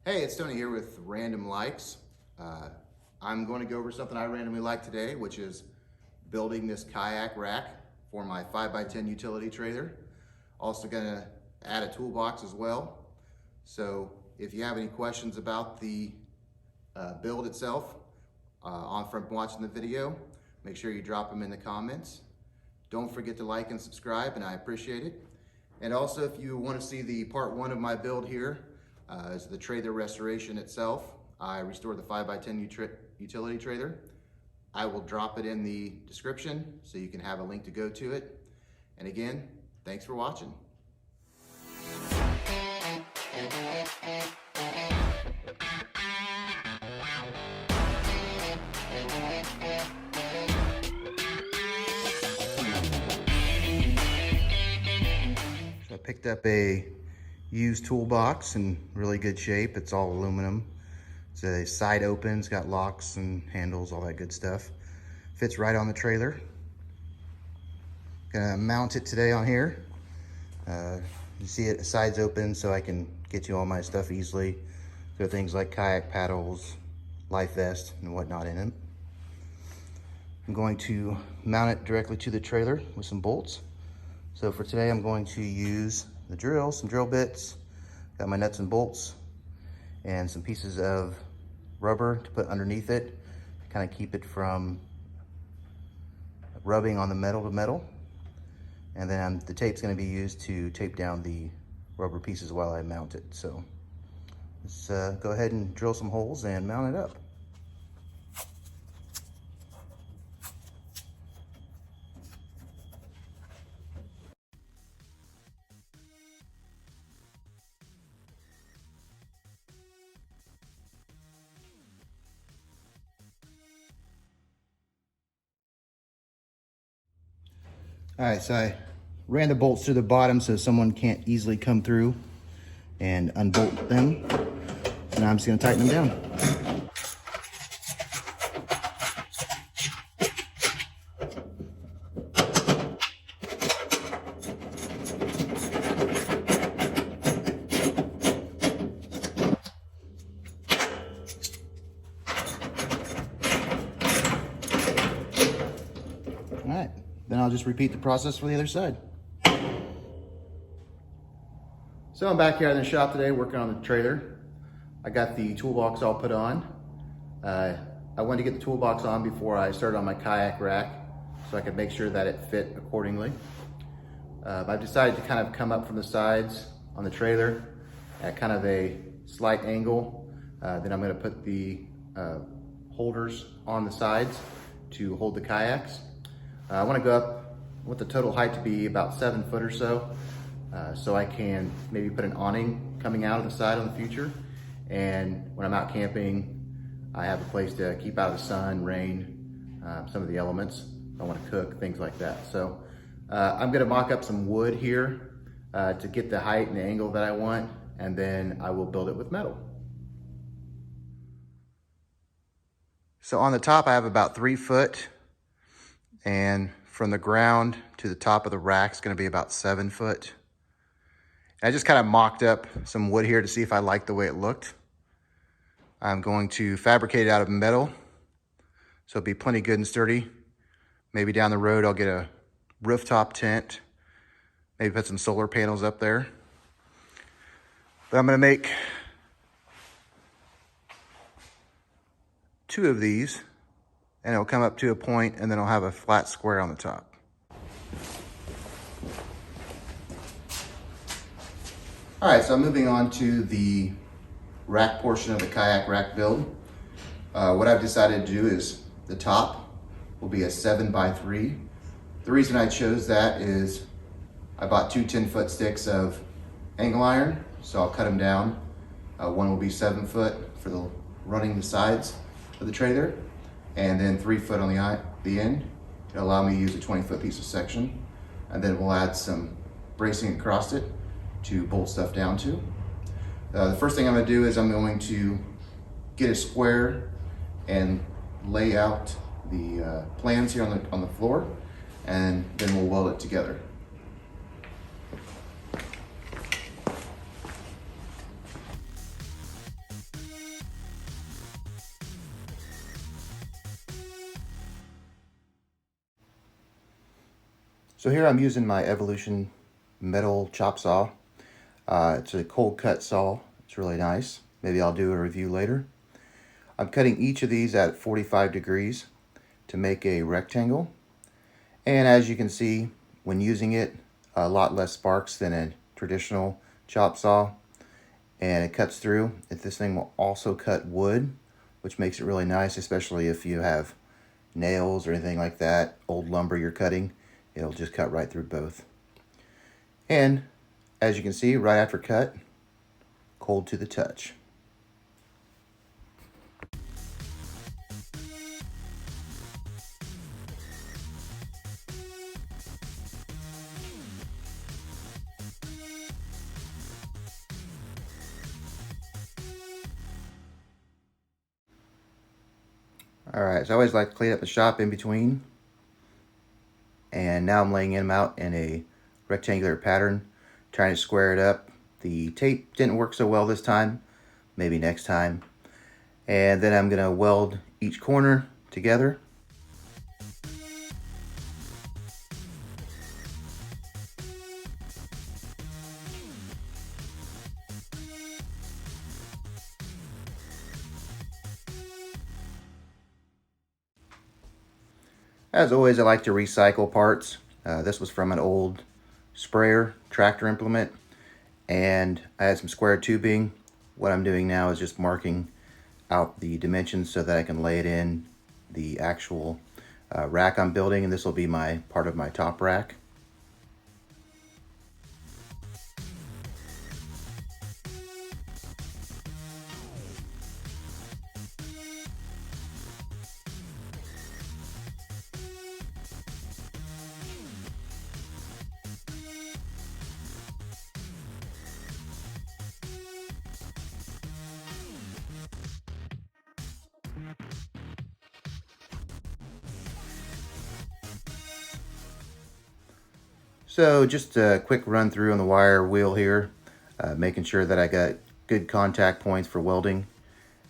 Hey, it's Tony here with Random Likes. I'm going to go over something I randomly like today, which is building this kayak rack for my 5x10 utility trailer. Also going to add a toolbox as well. So if you have any questions about the build itself from watching the video, make sure you drop them in the comments. Don't forget to like and subscribe, and I appreciate it. And also, if you want to see the part 1 of my build here, is the trailer restoration itself. I restored the 5x10 utility trailer. I will drop it in the description so you can have a link to go to it. And again, thanks for watching. So I picked up a used toolbox in really good shape. It's all aluminum. It's a side open, it's got locks and handles, all that good stuff. Fits right on the trailer. Gonna mount it today on here. You see it, the side's open so I can get you all my stuff easily. There are things like kayak paddles, life vest, and whatnot in it. I'm going to mount it directly to the trailer with some bolts. So for today, I'm going to use the drill, some drill bits, got my nuts and bolts, and some pieces of rubber to put underneath it to kind of keep it from rubbing on the metal to metal. And then the tape's going to be used to tape down the rubber pieces while I mount it. So let's go ahead and drill some holes and mount it up. All right, so I ran the bolts through the bottom so someone can't easily come through and unbolt them. And I'm just gonna tighten them down. All right, then I'll just repeat the process for the other side. So I'm back here in the shop today working on the trailer. I got the toolbox all put on. I wanted to get the toolbox on before I started on my kayak rack so I could make sure that it fit accordingly. I've decided to kind of come up from the sides on the trailer at kind of a slight angle. Then I'm going to put the holders on the sides to hold the kayaks. I want to go up with the total height to be about 7 foot or so. So I can maybe put an awning coming out of the side in the future. And when I'm out camping, I have a place to keep out of the sun, rain, some of the elements. I want to cook, things like that. So I'm gonna mock up some wood here to get the height and the angle that I want, and then I will build it with metal. So on the top, I have about 3 foot, and from the ground to the top of the rack is gonna be about 7 foot. I just kind of mocked up some wood here to see if I liked the way it looked. I'm going to fabricate it out of metal, so it'll be plenty good and sturdy. Maybe down the road, I'll get a rooftop tent, maybe put some solar panels up there. But I'm gonna make 2 of these, and it'll come up to a point, and then I'll have a flat square on the top. All right, so I'm moving on to the rack portion of the kayak rack build. What I've decided to do is the top will be a 7x3. The reason I chose that is I bought 2 10-foot sticks of angle iron, so I'll cut them down. One will be 7 foot for the running the sides of the trailer, and then 3 foot on the end to allow me to use a 20-foot piece of section. And then we'll add some bracing across it to bolt stuff down to. The first thing I'm gonna do is I'm going to get a square and lay out the plans here on the floor, and then we'll weld it together. So here I'm using my Evolution metal chop saw. It's a cold cut saw. It's really nice. Maybe I'll do a review later. I'm cutting each of these at 45 degrees to make a rectangle. And as you can see, when using it, a lot less sparks than a traditional chop saw. And it cuts through. This thing will also cut wood, which makes it really nice, especially if you have nails or anything like that, old lumber you're cutting. It'll just cut right through both. And as you can see, right after cut, cold to the touch. Alright, so I always like to clean up the shop in between. And now I'm laying them out in a rectangular pattern, trying to square it up. The tape didn't work so well this time, maybe next time. And then I'm going to weld each corner together. As always, I like to recycle parts. This was from an old sprayer tractor implement, and I had some square tubing. What I'm doing now is just marking out the dimensions so that I can lay it in the actual rack I'm building, and this will be my part of my top rack. So just a quick run through on the wire wheel here, making sure that I got good contact points for welding,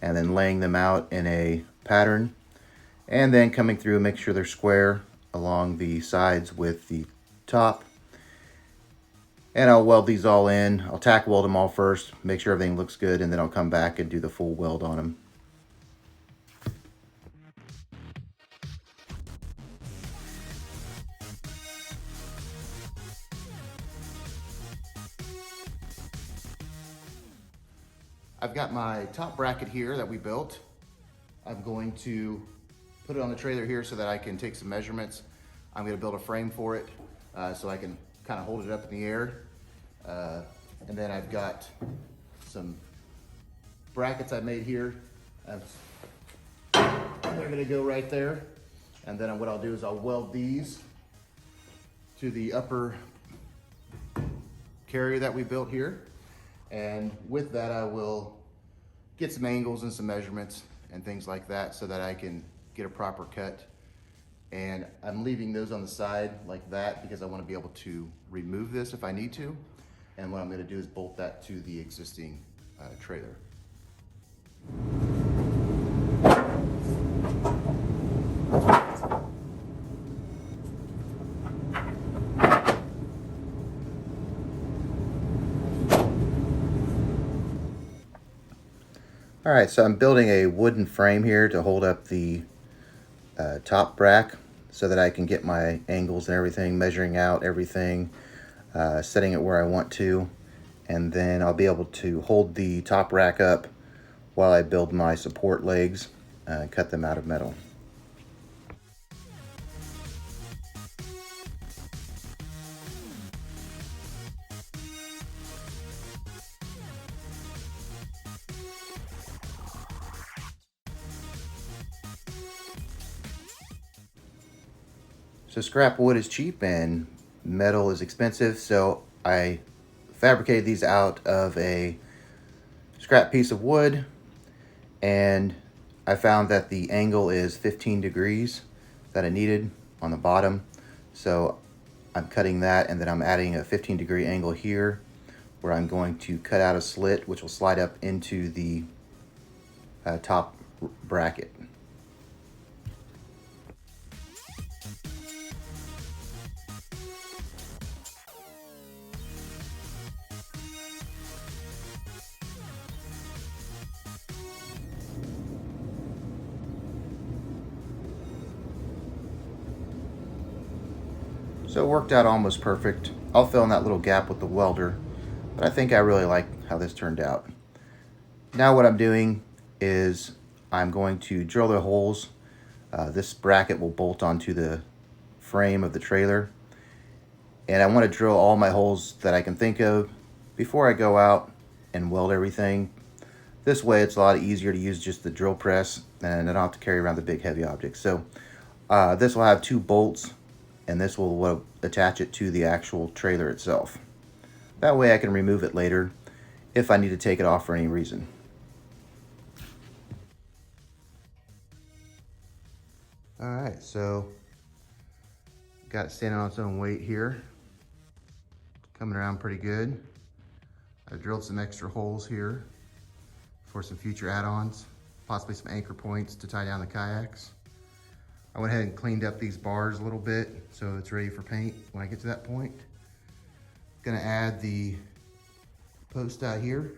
and then laying them out in a pattern, and then coming through and make sure they're square along the sides with the top. And I'll weld these all in. I'll tack weld them all first, make sure everything looks good, and then I'll come back and do the full weld on them. I've got my top bracket here that we built. I'm going to put it on the trailer here so that I can take some measurements. I'm going to build a frame for it so I can kind of hold it up in the air. And then I've got some brackets I made here. They're going to go right there. And then what I'll do is I'll weld these to the upper carrier that we built here. And with that, I will get some angles and some measurements and things like that so that I can get a proper cut. And I'm leaving those on the side like that because I want to be able to remove this if I need to. And what I'm going to do is bolt that to the existing trailer. All right, so I'm building a wooden frame here to hold up the top rack so that I can get my angles and everything, measuring out everything, setting it where I want to, and then I'll be able to hold the top rack up while I build my support legs and cut them out of metal. So scrap wood is cheap and metal is expensive, so I fabricated these out of a scrap piece of wood, and I found that the angle is 15 degrees that I needed on the bottom. So I'm cutting that, and then I'm adding a 15-degree angle here where I'm going to cut out a slit which will slide up into the top bracket. So it worked out almost perfect. I'll fill in that little gap with the welder, but I think I really like how this turned out. Now what I'm doing is I'm going to drill the holes. This bracket will bolt onto the frame of the trailer, and I want to drill all my holes that I can think of before I go out and weld everything. This way it's a lot easier to use just the drill press, and I don't have to carry around the big heavy objects. So this will have 2 bolts, and this will attach it to the actual trailer itself. That way I can remove it later if I need to take it off for any reason. Alright, so got it standing on its own weight here. Coming around pretty good. I drilled some extra holes here for some future add-ons, possibly some anchor points to tie down the kayaks. I went ahead and cleaned up these bars a little bit so it's ready for paint when I get to that point. Gonna add the post out here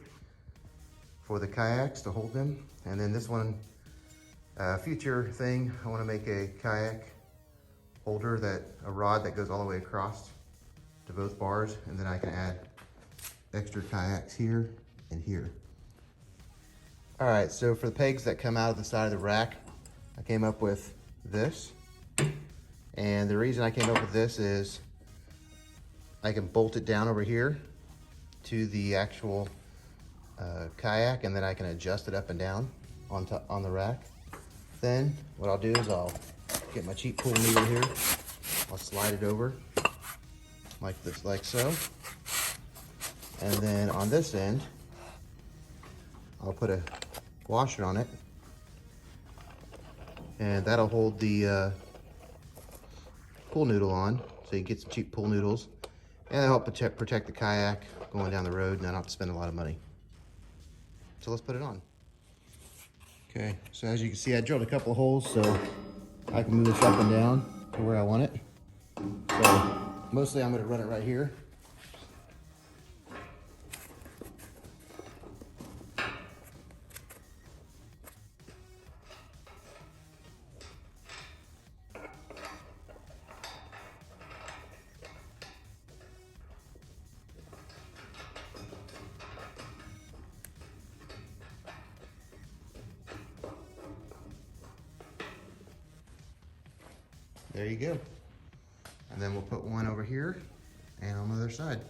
for the kayaks to hold them. And then this one, future thing, I wanna make a kayak holder, a rod that goes all the way across to both bars, and then I can add extra kayaks here and here. All right, so for the pegs that come out of the side of the rack, I came up with this. And the reason I came up with this is I can bolt it down over here to the actual kayak, and then I can adjust it up and down on the rack. Then what I'll do is I'll get my cheap pool needle here. I'll slide it over like this, like so. And then on this end, I'll put a washer on it, and that'll hold the pool noodle on, so you get some cheap pool noodles, and it'll help protect the kayak going down the road, and I don't have to spend a lot of money. So let's put it on. Okay, so as you can see, I drilled a couple of holes so I can move this up and down to where I want it. So mostly I'm going to run it right here. There you go. And then we'll put one over here and on the other side.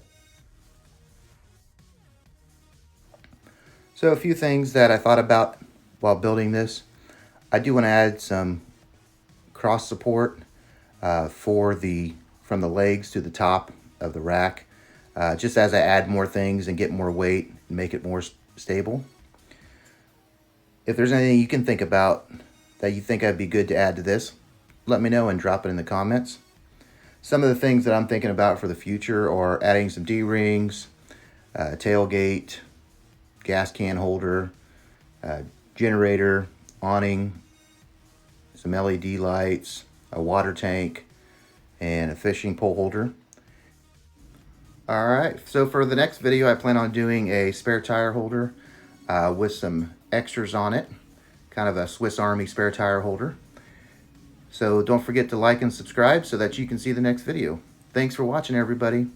So a few things that I thought about while building this. I do want to add some cross support from the legs to the top of the rack, just as I add more things and get more weight and make it more stable. If there's anything you can think about that you think I'd be good to add to this, let me know and drop it in the comments. Some of the things that I'm thinking about for the future are adding some D-rings, tailgate, gas can holder, generator, awning, some LED lights, a water tank, and a fishing pole holder. Alright, so for the next video I plan on doing a spare tire holder with some extras on it, kind of a Swiss Army spare tire holder. So don't forget to like and subscribe so that you can see the next video. Thanks for watching, everybody.